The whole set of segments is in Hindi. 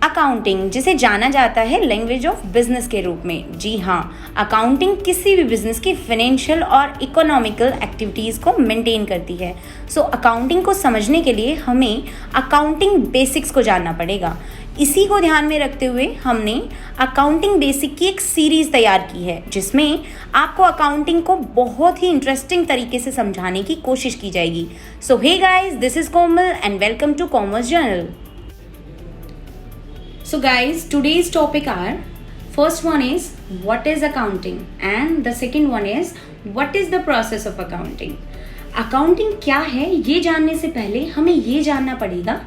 अकाउंटिंग, जिसे जाना जाता है लैंग्वेज ऑफ बिजनेस के रूप में। जी हाँ, अकाउंटिंग किसी भी बिजनेस की फाइनेंशियल और इकोनॉमिकल एक्टिविटीज़ को मेंटेन करती है। अकाउंटिंग को समझने के लिए हमें अकाउंटिंग बेसिक्स को जानना पड़ेगा। इसी को ध्यान में रखते हुए हमने अकाउंटिंग बेसिक की एक सीरीज़ तैयार की है, जिसमें आपको अकाउंटिंग को बहुत ही इंटरेस्टिंग तरीके से समझाने की कोशिश की जाएगी। Hey guys, this is Komal and welcome to commerce journal. So guys, today's topic are, first one is what is accounting and the second one is what is the process of accounting. Accounting क्या है, ये जानने से पहले हमें ये जानना पड़ेगा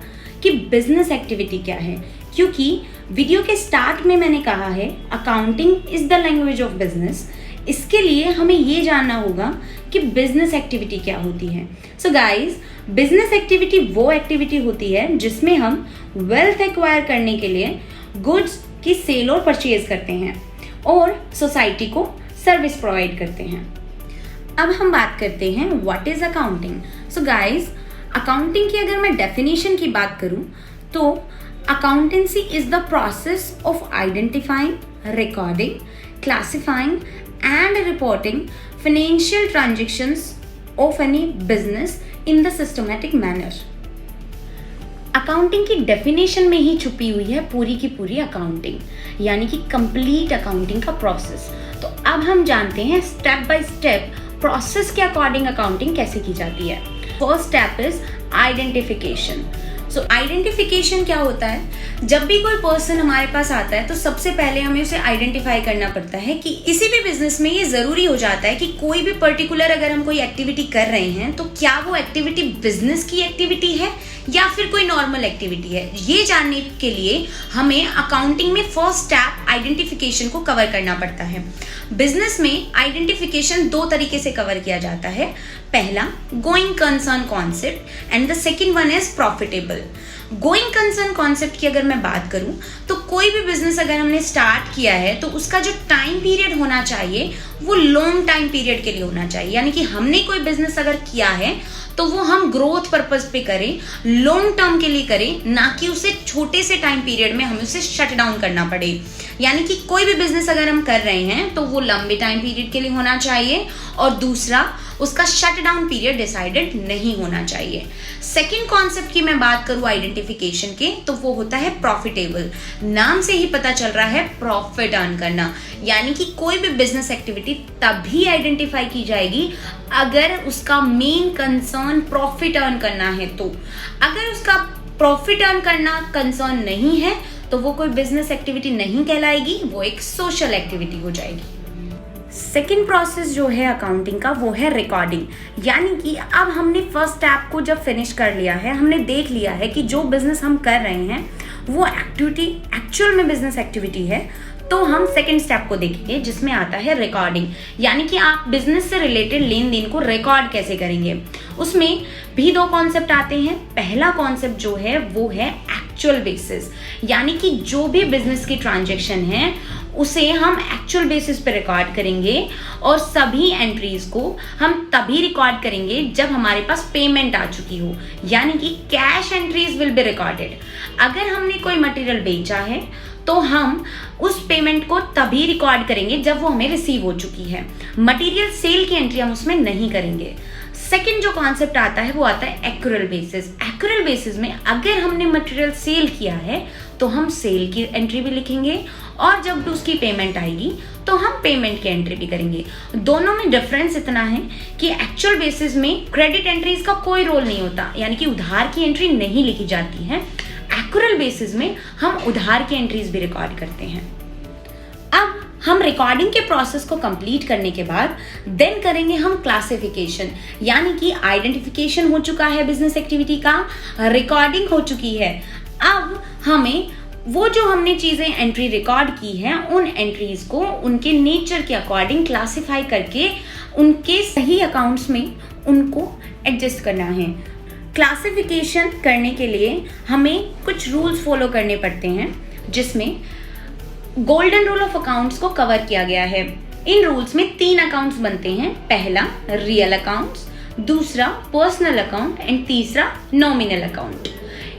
कि बिजनेस एक्टिविटी क्या है, क्योंकि वीडियो के स्टार्ट में मैंने कहा है accounting is the language of business. इसके लिए हमें ये जानना होगा कि बिजनेस एक्टिविटी क्या होती है। सो गाइज, बिजनेस एक्टिविटी वो एक्टिविटी होती है जिसमें हम वेल्थ एक्वायर करने के लिए गुड्स की सेल और परचेज करते हैं और सोसाइटी को सर्विस प्रोवाइड करते हैं। अब हम बात करते हैं what is accounting. So guys, accounting की अगर मैं डेफिनेशन की बात करूं तो accountancy is the process of identifying, recording, classifying and reporting financial transactions of any business in the systematic manner. Accounting की डेफिनेशन में ही छुपी हुई है पूरी की पूरी अकाउंटिंग, यानी कि कंप्लीट अकाउंटिंग का प्रोसेस। तो अब हम जानते हैं स्टेप बाय स्टेप प्रोसेस के अकॉर्डिंग अकाउंटिंग कैसे की जाती है। First step is identification. Identification क्या होता है? जब भी कोई पर्सन हमारे पास आता है तो सबसे पहले हमें उसे आइडेंटिफाई करना पड़ता है कि किसी भी बिजनेस में ये ज़रूरी हो जाता है कि कोई भी पर्टिकुलर अगर हम कोई एक्टिविटी कर रहे हैं तो क्या वो एक्टिविटी बिजनेस की एक्टिविटी है या फिर कोई नॉर्मल एक्टिविटी है। ये जानने के लिए हमें अकाउंटिंग में फर्स्ट स्टेप आइडेंटिफिकेशन को कवर करना पड़ता है। बिजनेस में आइडेंटिफिकेशन दो तरीके से कवर किया जाता है। पहला, going concern concept and the second one is profitable. Going concern concept की अगर मैं बात करूं तो कोई भी बिजनेस अगर हमने स्टार्ट किया है तो उसका जो टाइम पीरियड होना चाहिए वो लॉन्ग टाइम पीरियड के लिए होना चाहिए, यानी कि हमने कोई बिजनेस अगर किया है तो वो हम ग्रोथ पर्पस पे करें, लॉन्ग टर्म के लिए करें, ना कि उसे छोटे से टाइम पीरियड में हमें उसे शट डाउन करना पड़े। यानी कि कोई भी बिजनेस अगर हम कर रहे हैं तो वो लंबे टाइम पीरियड के लिए होना चाहिए और दूसरा, उसका शट डाउन पीरियड डिसाइडेड नहीं होना चाहिए। सेकेंड कॉन्सेप्ट की मैं बात करूं आइडेंटिफिकेशन के तो वो होता है प्रॉफिटेबल। नाम से ही पता चल रहा है प्रॉफिट अर्न करना, यानी कि कोई भी बिजनेस एक्टिविटी तभी आइडेंटिफाई की जाएगी अगर उसका मेन कंसर्न प्रॉफिट अर्न करना है। तो अगर उसका प्रॉफिट अर्न करना कंसर्न नहीं है तो वो कोई बिजनेस एक्टिविटी नहीं कहलाएगी, वो एक सोशल एक्टिविटी हो जाएगी। सेकेंड प्रोसेस जो है अकाउंटिंग का वो है रिकॉर्डिंग, यानी कि अब हमने फर्स्ट स्टेप को जब फिनिश कर लिया है, हमने देख लिया है कि जो बिजनेस हम कर रहे हैं वो एक्टिविटी एक्चुअल में बिजनेस एक्टिविटी है, तो हम सेकेंड स्टेप को देखेंगे जिसमें आता है रिकॉर्डिंग, यानी कि आप बिजनेस से रिलेटेड लेन देन को रिकॉर्ड कैसे करेंगे। उसमें भी दो कॉन्सेप्ट आते हैं। पहला कॉन्सेप्ट जो है वो है एक्चुअल बेसिस, यानी कि जो भी बिजनेस की ट्रांजैक्शन है उसे हम एक्चुअल बेसिस पे रिकॉर्ड करेंगे और सभी एंट्रीज को हम तभी रिकॉर्ड करेंगे जब हमारे पास पेमेंट आ चुकी हो, यानी कि cash entries will be recorded. अगर हमने कोई मटेरियल बेचा है तो हम उस पेमेंट को तभी रिकॉर्ड करेंगे जब वो हमें रिसीव हो चुकी है। मटेरियल सेल की एंट्री हम उसमें नहीं करेंगे। सेकंड जो कॉन्सेप्ट आता है वो आता है एक्यूरल बेसिस। एक्यूरल बेसिस में अगर हमने मटेरियल सेल किया है तो हम सेल की एंट्री भी लिखेंगे और जब उसकी पेमेंट आएगी तो हम पेमेंट की एंट्री भी करेंगे। दोनों में डिफरेंस इतना है कि एक्चुअल बेसिस में क्रेडिट एंट्रीज का कोई रोल नहीं होता, यानी कि उधार की एंट्री नहीं लिखी जाती है। एक्यूरल बेसिस में हम उधार की एंट्रीज भी रिकॉर्ड करते हैं। अब हम रिकॉर्डिंग के प्रोसेस को कंप्लीट करने के बाद देन करेंगे हम क्लासिफिकेशन, यानी कि आइडेंटिफिकेशन हो चुका है बिजनेस एक्टिविटी का, रिकॉर्डिंग हो चुकी है। अब हमें वो जो हमने चीजें एंट्री रिकॉर्ड की हैं उन एंट्रीज को उनके नेचर के अकॉर्डिंग क्लासिफाई करके उनके सही अकाउंट्स में उनको एडजस्ट करना है। क्लासिफिकेशन करने के लिए हमें कुछ रूल्स फॉलो करने पड़ते हैं, जिसमें गोल्डन रूल ऑफ अकाउंट्स को कवर किया गया है। इन रूल्स में 3 अकाउंट्स बनते हैं। पहला रियल अकाउंट्स, दूसरा पर्सनल अकाउंट एंड तीसरा नॉमिनल अकाउंट।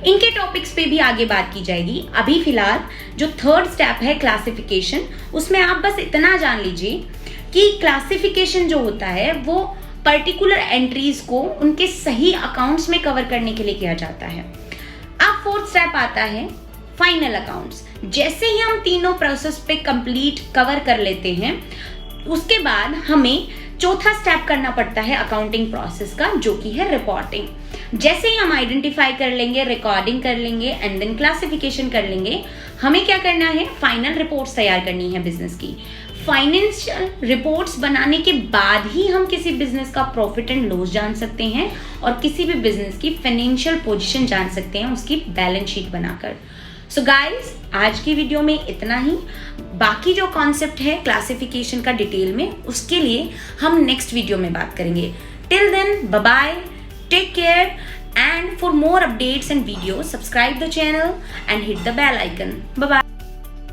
इनके टॉपिक्स पे भी आगे बात की जाएगी। अभी फिलहाल जो थर्ड स्टेप है क्लासिफिकेशन, उसमें आप बस इतना जान लीजिए कि क्लासिफिकेशन जो होता है वो पर्टिकुलर एंट्रीज को उनके सही अकाउंट्स में कवर करने के लिए किया जाता है। अब फोर्थ स्टेप आता है फाइनल अकाउंट्स। जैसे ही हम तीनों प्रोसेस पे कंप्लीट कवर कर लेते हैं, उसके बाद हमें चौथा स्टेप करना पड़ता है अकाउंटिंग प्रोसेस का, जो कि है रिपोर्टिंग। जैसे ही हम आइडेंटिफाई कर लेंगे, रिकॉर्डिंग कर लेंगे एंड देन क्लासिफिकेशन कर लेंगे, हमें क्या करना है, फाइनल रिपोर्ट्स तैयार करनी है बिजनेस की। फाइनेंशियल रिपोर्ट्स बनाने के बाद ही हम किसी बिजनेस का प्रॉफिट एंड लॉस जान सकते हैं और किसी भी बिजनेस की फाइनेंशियल पोजीशन जान सकते हैं उसकी बैलेंस शीट बनाकर। सो गाइस, आज की वीडियो में इतना ही। बाकी जो कॉन्सेप्ट है क्लासिफिकेशन का डिटेल में, उसके लिए हम नेक्स्ट वीडियो में बात करेंगे। Till then, bye bye, take care, and for more updates and videos, subscribe the channel and hit the bell icon. Bye bye.